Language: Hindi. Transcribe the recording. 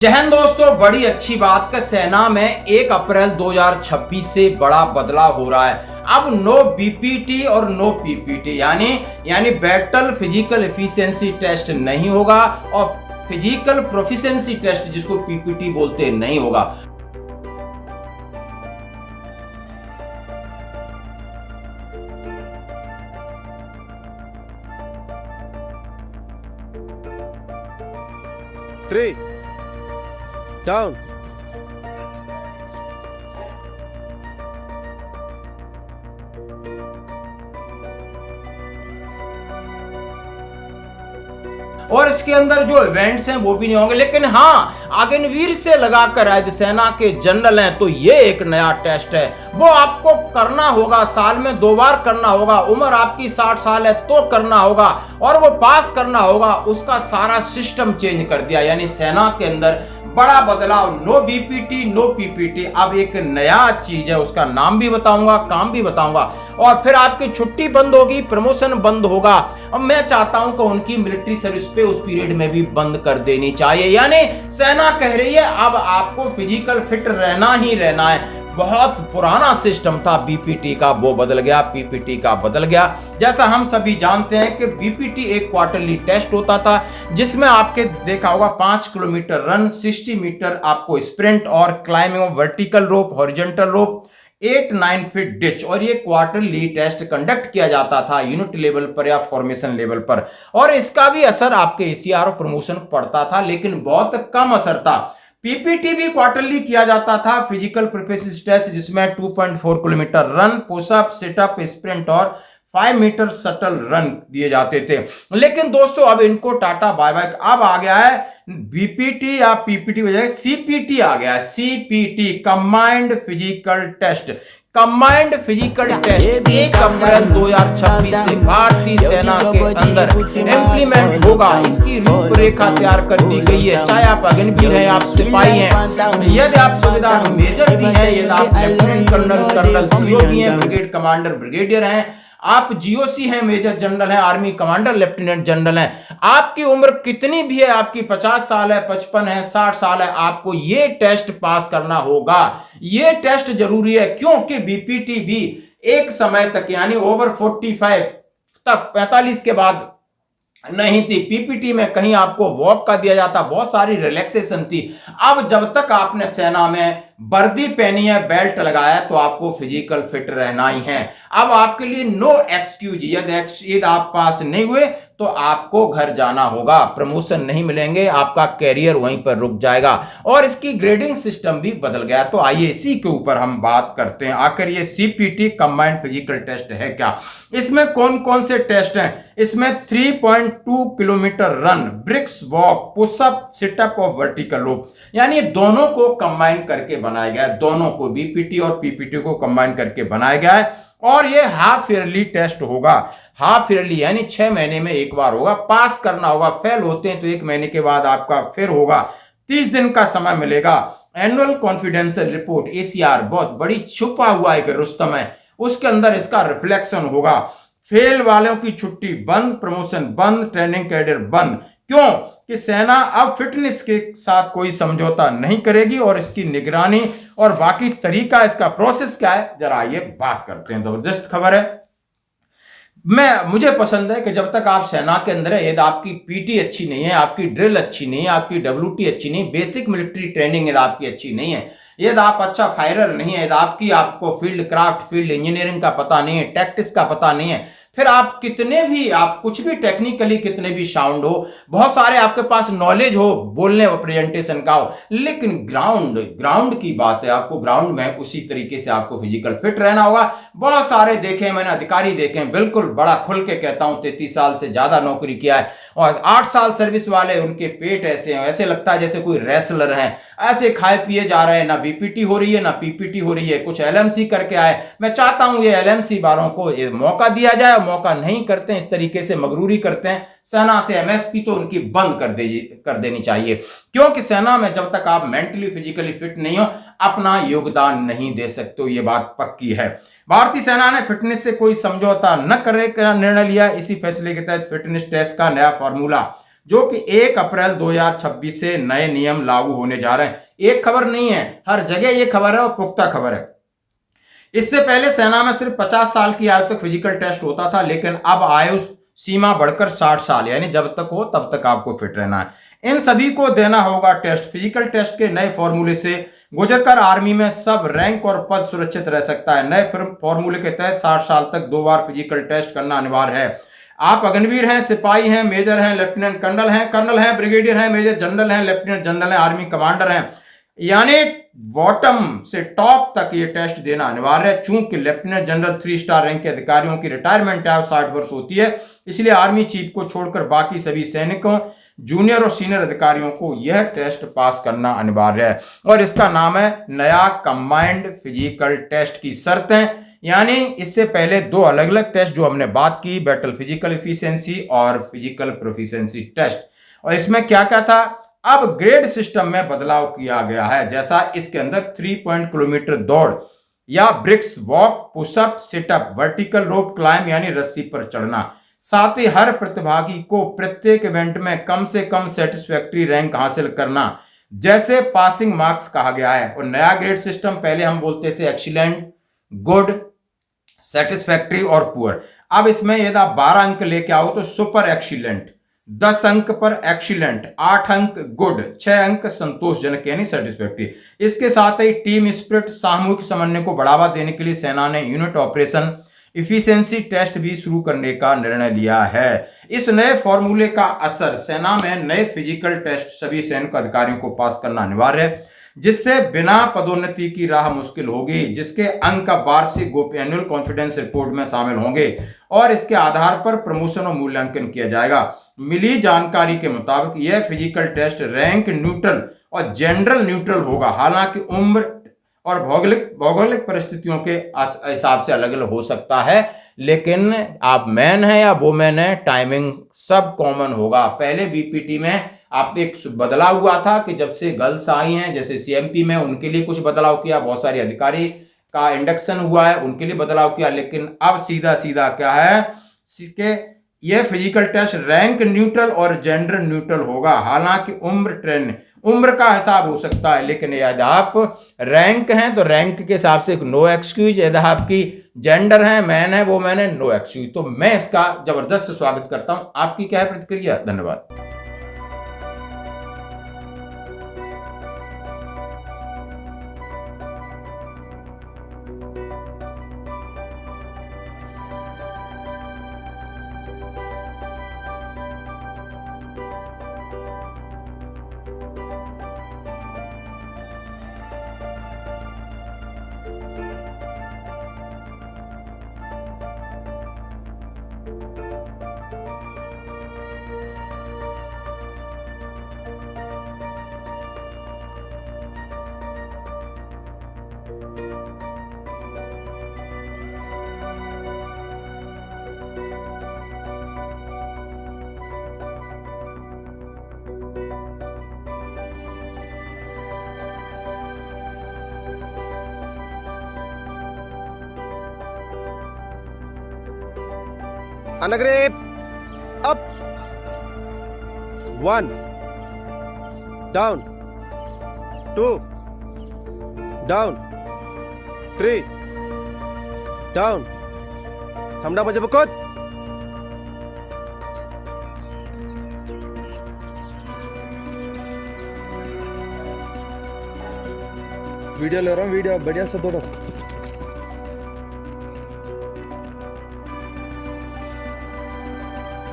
जय हिंद दोस्तों, बड़ी अच्छी बात का सेना में 1 अप्रैल 2026 से बड़ा बदलाव हो रहा है। अब नो बीपीटी और नो पीपीटी यानी बैटल फिजिकल एफिशिएंसी टेस्ट नहीं होगा और फिजिकल प्रोफिशिएंसी टेस्ट जिसको पीपीटी बोलते नहीं होगा। Three, down. और इसके अंदर जो इवेंट्स हैं वो भी नहीं होंगे, लेकिन हाँ, अग्निवीर से लगाकर राज्य सेना के जनरल हैं तो ये एक नया टेस्ट है। वो आपको करना होगा, साल में 2 बार करना होगा। उम्र आपकी 60 साल है तो करना होगा और वो पास करना होगा। उसका सारा सिस्टम चेंज कर दिया, यानी सेना के अंदर बड़ा बदलाव। नो बीपीटी नो पीपीटी, अब एक नया चीज है, उसका नाम भी बताऊंगा, काम भी बताऊंगा। और फिर आपकी छुट्टी बंद होगी, प्रमोशन बंद होगा। अब मैं चाहता हूं कि उनकी मिलिट्री सर्विस पे उस पीरियड में भी बंद कर देनी चाहिए। यानी सेना कह रही है अब आपको फिजिकल फिट रहना ही रहना है। बहुत पुराना सिस्टम था बीपीटी का, वो बदल गया, पीपीटी का बदल गया। जैसा हम सभी जानते हैं कि बीपीटी एक क्वार्टरली टेस्ट होता था जिसमें आपके देखा होगा 5 किलोमीटर रन, 60 मीटर आपको स्प्रिंट और climbing of vertical rope, horizontal rope, 8-9 feet ditch. और ये क्वार्टरली टेस्ट कंडक्ट किया जाता था यूनिट लेवल पर या फॉर्मेशन लेवल पर। और इसका भी असर आपके एसीआर और प्रमोशन पड़ता था, लेकिन बहुत कम असर था। पीपीटी भी क्वार्टरली किया जाता था, फिजिकल प्रोफिशिएंसी टेस्ट, जिसमें 2.4 kilometre run, pushup, situp, sprint और 5 मीटर शटल रन दिए जाते थे। लेकिन दोस्तों अब इनको टाटा बाय बाय। अब आ गया है बीपीटी या पीपीटी बजाय सीपीटी आ गया है। CPT combined physical test. Combined physical test 1 अप्रैल 2026 से भारतीय सेना के अंदर इम्प्लीमेंट होगा। इसकी रूपरेखा तैयार कर दी गई है। चाहे आप अग्निवीर हैं, आप सिपाही हैं, यदि आप सुविधा मेजर भी हैं, यदि आप लेफ्टिनेंट कर्नल सीओ भी हैं, ब्रिगेड कमांडर ब्रिगेडियर हैं, आप जीओसी हैं, मेजर जनरल हैं, आर्मी कमांडर लेफ्टिनेंट जनरल हैं, आपकी उम्र कितनी भी है, आपकी 50 साल है, 55 है, 60 साल है, आपको ये टेस्ट पास करना होगा। ये टेस्ट जरूरी है क्योंकि बीपीटी भी एक समय तक यानी ओवर 45 तक 45 के बाद नहीं थी। पीपीटी में कहीं आपको वॉक का दिया जाता, बहुत सारी रिलैक्सेशन थी। अब जब तक आपने सेना में वर्दी पहनी है, बेल्ट लगाया है, तो आपको फिजिकल फिट रहना ही है। अब आपके लिए नो एक्सक्यूज, यदि आप पास नहीं हुए तो आपको घर जाना होगा, प्रमोशन नहीं मिलेंगे, आपका कैरियर वहीं पर रुक जाएगा। और इसकी ग्रेडिंग सिस्टम भी बदल गया। तो आइए इसी के ऊपर हम बात करते हैं। आखिर ये सीपीटी कंबाइंड फिजिकल टेस्ट है क्या, इसमें कौन कौन से टेस्ट हैं? इसमें 3.2 kilometre run, brisk walk, pushup, situp और वर्टिकल रोप, यानी दोनों को कंबाइन करके बनाया गया है। दोनों को, बीपीटी और पीपीटी को कंबाइन करके बनाया गया है। और ये हाफ ईयरली टेस्ट होगा। हाफ ईयरली यानी 6 महीने में एक बार होगा। पास करना होगा, फेल होते हैं तो 1 महीने के बाद आपका फिर होगा। 30 दिन का समय मिलेगा। एनुअल कॉन्फिडेंशियल रिपोर्ट एसीआर, बहुत बड़ी छुपा हुआ एक रुस्तम है, उसके अंदर इसका रिफ्लेक्शन होगा। फेल वालों की छुट्टी बंद, प्रमोशन बंद, ट्रेनिंग कैडर बंद। क्यों? कि सेना अब फिटनेस के साथ कोई समझौता नहीं करेगी और इसकी निगरानी और बाकी तरीका, इसका प्रोसेस क्या है, जरा ये बात करते हैं। जबरदस्त खबर है। मुझे पसंद है कि जब तक आप सेना के अंदर है, यदि आपकी पीटी अच्छी नहीं है, आपकी ड्रिल अच्छी नहीं है, आपकी डब्ल्यूटी अच्छी नहीं, बेसिक मिलिट्री ट्रेनिंग यदि आपकी अच्छी नहीं है, यदि आप अच्छा फायरर नहीं है, यदि आपको फील्ड क्राफ्ट, फील्ड इंजीनियरिंग का पता नहीं है, टैक्टिक्स का पता नहीं है, फिर आप कितने भी, आप कुछ भी टेक्निकली कितने भी साउंड हो, बहुत सारे आपके पास नॉलेज हो, बोलने और प्रेजेंटेशन का हो, लेकिन ग्राउंड की बात है, आपको ग्राउंड में उसी तरीके से आपको फिजिकल फिट रहना होगा। बहुत सारे देखे मैंने, अधिकारी देखे, बिल्कुल बड़ा खुल के कहता हूं, 33 साल से ज्यादा नौकरी किया है और 8 साल सर्विस वाले, उनके पेट ऐसे हैं, ऐसे लगता है जैसे कोई रेसलर हैं, ऐसे खाए पिए जा रहे हैं। ना बीपीटी हो रही है, ना पीपीटी हो रही है, कुछ एलएमसी करके आए। मैं चाहता हूं ये एलएमसी वालों को ये मौका दिया जाए। मौका नहीं करते हैं, इस तरीके से मगरूरी करते हैं। सेना से एमएसपी तो उनकी बंद कर देनी चाहिए, क्योंकि सेना में जब तक आप मेंटली फिजिकली फिट नहीं हो, अपना योगदान नहीं दे सकते हो, ये बात पक्की है। भारतीय सेना ने फिटनेस से कोई समझौता न करने का निर्णय लिया। इसी फैसले के तहत फिटनेस टेस्ट का नया फॉर्मूला जो कि 1 अप्रैल 2026 से नए नियम लागू होने जा रहे हैं। एक खबर नहीं है, हर जगह ये खबर है और पुख्ता खबर है। इससे पहले सेना में सिर्फ 50 साल की आयु तक फिजिकल टेस्ट होता था, लेकिन अब आयु सीमा बढ़कर 60 साल, यानी जब तक हो तब तक आपको फिट रहना है। इन सभी को देना होगा टेस्ट। फिजिकल टेस्ट के नए फॉर्मूले से गुजरकर आर्मी में सब रैंक और पद सुरक्षित रह सकता है। नए फॉर्मूले के तहत 60 साल तक 2 बार फिजिकल टेस्ट करना अनिवार्य है। आप अग्निवीर हैं, सिपाही हैं, मेजर हैं, लेफ्टिनेंट कर्नल हैं, ब्रिगेडियर हैं, मेजर जनरल हैं, लेफ्टिनेंट जनरल हैं, आर्मी कमांडर हैं, यानी बॉटम से टॉप तक ये टेस्ट देना अनिवार्य है। चूंकि लेफ्टिनेंट जनरल 3 स्टार रैंक के अधिकारियों की रिटायरमेंट आयु 60 वर्ष होती है, इसलिए आर्मी चीफ को छोड़कर बाकी सभी सैनिकों, जूनियर और सीनियर अधिकारियों को यह टेस्ट पास करना अनिवार्य है। और इसका नाम है नया कंबाइंड फिजिकल टेस्ट की शर्तें। यानी इससे पहले 2 अलग अलग टेस्ट जो हमने बात की, बैटल फिजिकल एफिशिएंसी और फिजिकल प्रोफिशिएंसी टेस्ट, और इसमें क्या क्या था, अब ग्रेड सिस्टम में बदलाव किया गया है। जैसा इसके अंदर 3 किलोमीटर दौड़ या brisk walk, pushup, situp, vertical rope climb यानी रस्सी पर चढ़ना, साथ ही हर प्रतिभागी को प्रत्येक इवेंट में कम से कम सेटिस्फैक्ट्री रैंक हासिल करना जैसे पासिंग मार्क्स कहा गया है। और नया ग्रेड सिस्टम, पहले हम बोलते थे एक्सीलेंट, गुड, सेटिस्फैक्ट्री और पुअर। अब इसमें यदि आप 12 अंक लेके आओ तो सुपर एक्सीलेंट, 10 अंक पर एक्सीलेंट, 8 अंक गुड, 6 अंक संतोषजनक यानी सेटिस्फैक्ट्री। इसके साथ ही टीम स्पिरिट, सामूहिक समन्वय को बढ़ावा देने के लिए सेना ने यूनिट ऑपरेशन इफिशिएंसी टेस्ट भी शुरू करने का निर्णय लिया है। इस नए फॉर्मूले का असर, सेना में नए फिजिकल टेस्ट सभी सैनिक अधिकारियों को पास करना अनिवार्य है, जिससे बिना पदोन्नति की राह मुश्किल होगी, जिसके अंक वार्षिक एनुअल कॉन्फिडेंस रिपोर्ट में शामिल होंगे और इसके आधार पर प्रमोशन और मूल्यांकन किया जाएगा। मिली जानकारी के मुताबिक यह फिजिकल टेस्ट रैंक न्यूट्रल और जेंडर न्यूट्रल होगा। हालांकि उम्र और भौगोलिक परिस्थितियों के हिसाब से अलग अलग हो सकता है, लेकिन आप मैन है या वोमेन है, टाइमिंग सब कॉमन होगा। पहले बीपीटी में आप एक बदलाव हुआ था कि जब से गर्ल्स आई हैं, जैसे सीएमपी में उनके लिए कुछ बदलाव किया, बहुत सारे अधिकारी का इंडक्शन हुआ है उनके लिए बदलाव किया, लेकिन अब सीधा सीधा क्या है कि यह फिजिकल टेस्ट रैंक न्यूट्रल और जेंडर न्यूट्रल होगा। हालांकि उम्र का हिसाब हो सकता है, लेकिन यदि आप रैंक हैं तो रैंक के हिसाब से नो एक्सक्यूज, यदि आपकी जेंडर है, मैन है, वो मैन है, नो एक्सक्यूज। तो मैं इसका जबरदस्त स्वागत करता हूं। आपकी क्या है प्रतिक्रिया? धन्यवाद। Anagrip up. 1 down, 2 down, 3 down. थांबडा म्हणजे बकत. वीडियो ले रहा हूँ, वीडियो बढ़िया से दौड़ो।